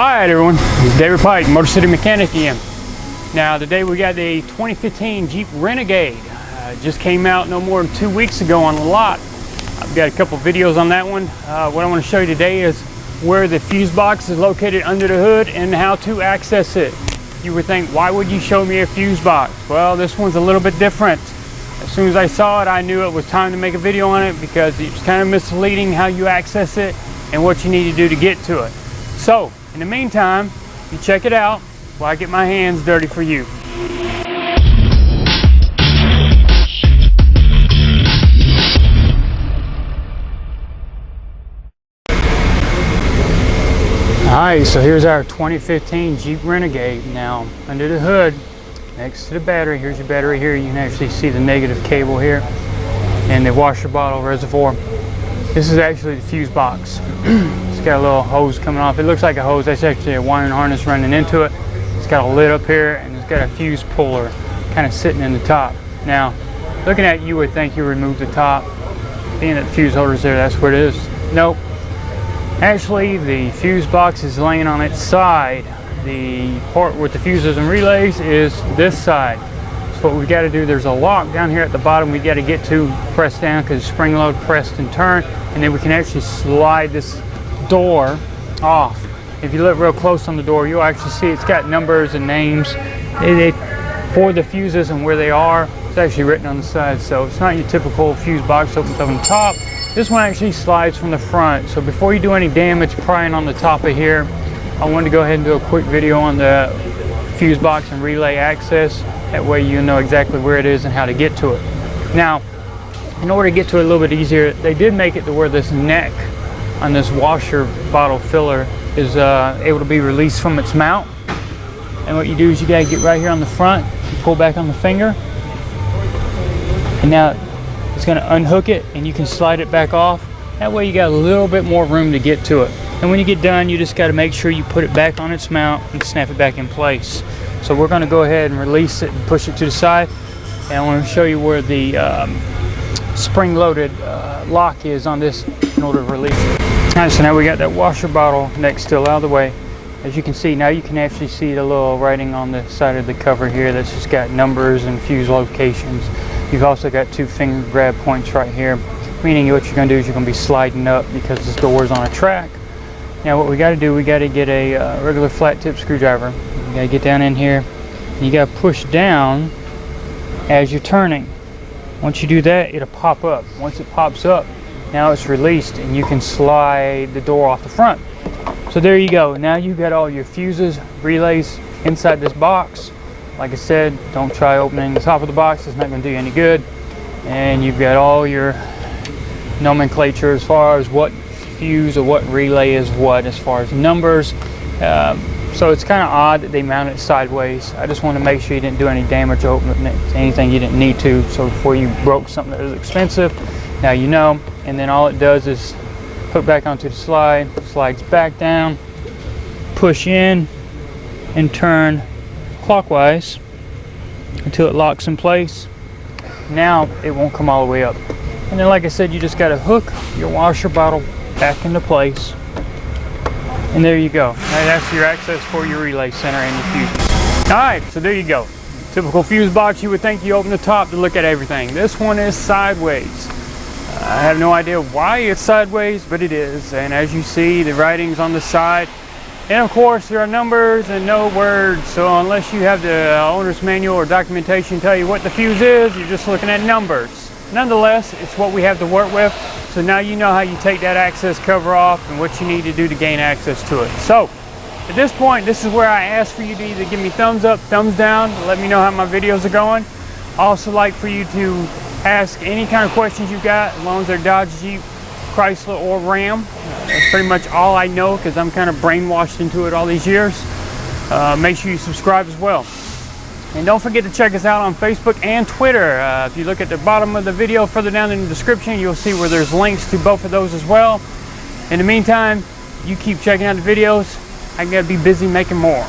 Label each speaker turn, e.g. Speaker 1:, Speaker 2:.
Speaker 1: Hi everyone, this is David Pike, Motorcity Mechanic again. Now today we got a 2015 Jeep Renegade. Just came out no more than 2 weeks ago on the lot. I've got a couple videos on that one. What I want to show you today is where the fuse box is located under the hood and how to access it. You would think, why would you show me a fuse box? Well, this one's a little bit different. As soon as I saw it, I knew it was time to make a video on it because it's kind of misleading how you access it and what you need to do to get to it. So, in the meantime, you check it out while I get my hands dirty for you. Alright, so here's our 2015 Jeep Renegade. Now, under the hood, next to the battery, here's your battery here. You can actually see the negative cable here and the washer bottle reservoir. This is actually the fuse box. It's got a little hose coming off. It looks like a hose. That's actually a wiring harness running into it. It's got a lid up here and it's got a fuse puller kind of sitting in the top. Now, looking at it, you would think you remove the top. Being that the fuse holder's there, that's where it is. Nope. Actually, the fuse box is laying on its side. The part with the fuses and relays is this side. So what we've got to do, there's a lock down here at the bottom we got to get to, press down because it's spring load, pressed and turn, and then we can actually slide this door off. If you look real close on the door, you'll actually see it's got numbers and names for the fuses and where they are. It's actually written on the side, so it's not your typical fuse box opens up on the top. This one actually slides from the front. So before you do any damage prying on the top of here, I wanted to go ahead and do a quick video on the fuse box and relay access. That way you know exactly where it is and how to get to it. Now, in order to get to it a little bit easier, they did make it to where this neck on this washer bottle filler is able to be released from its mount. And what you do is you gotta get right here on the front, you pull back on the finger, and now it's gonna unhook it and you can slide it back off. That way you got a little bit more room to get to it. And when you get done, you just gotta make sure you put it back on its mount and snap it back in place. So we're gonna go ahead and release it and push it to the side. And I wanna show you where the spring-loaded lock is on this in order to release it. All right, so now we got that washer bottle neck still out of the way. As you can see, now you can actually see the little writing on the side of the cover here that's just got numbers and fuse locations. You've also got two finger grab points right here, meaning what you're gonna do is you're gonna be sliding up because this door is on a track. Now what we gotta do, we gotta get a regular flat tip screwdriver. You gotta get down in here, and you gotta push down as you're turning. Once you do that, it'll pop up. Once it pops up, now it's released and you can slide the door off the front. So there you go. Now you've got all your fuses, relays inside this box. Like I said, don't try opening the top of the box. It's not going to do you any good. And you've got all your nomenclature as far as what fuse or what relay is what as far as numbers. So it's kind of odd that they mount it sideways. I just want to make sure you didn't do any damage opening anything you didn't need to. So before you broke something that was expensive, now you know. And then all it does is hook back onto the slide, slides back down, push in, and turn clockwise until it locks in place. Now it won't come all the way up. And then like I said, you just got to hook your washer bottle back into place. And there you go. That's your access for your relay center and your fuses. Alright, so there you go. Typical fuse box, you would think you open the top to look at everything. This one is sideways. I have no idea why it's sideways, but it is. And as you see, the writing's on the side. And of course, there are numbers and no words. So unless you have the owner's manual or documentation tell you what the fuse is, you're just looking at numbers. Nonetheless, it's what we have to work with. So now you know how you take that access cover off and what you need to do to gain access to it. So at this point, this is where I ask for you to either give me thumbs up, thumbs down, to let me know how my videos are going. I also like for you to ask any kind of questions you've got, as long as they're Dodge, Jeep, Chrysler, or Ram. That's pretty much all I know because I'm kind of brainwashed into it all these years. Make sure you subscribe as well. And don't forget to check us out on Facebook and Twitter. If you look at the bottom of the video further down in the description, you'll see where there's links to both of those as well. In the meantime, you keep checking out the videos. I gotta be busy making more.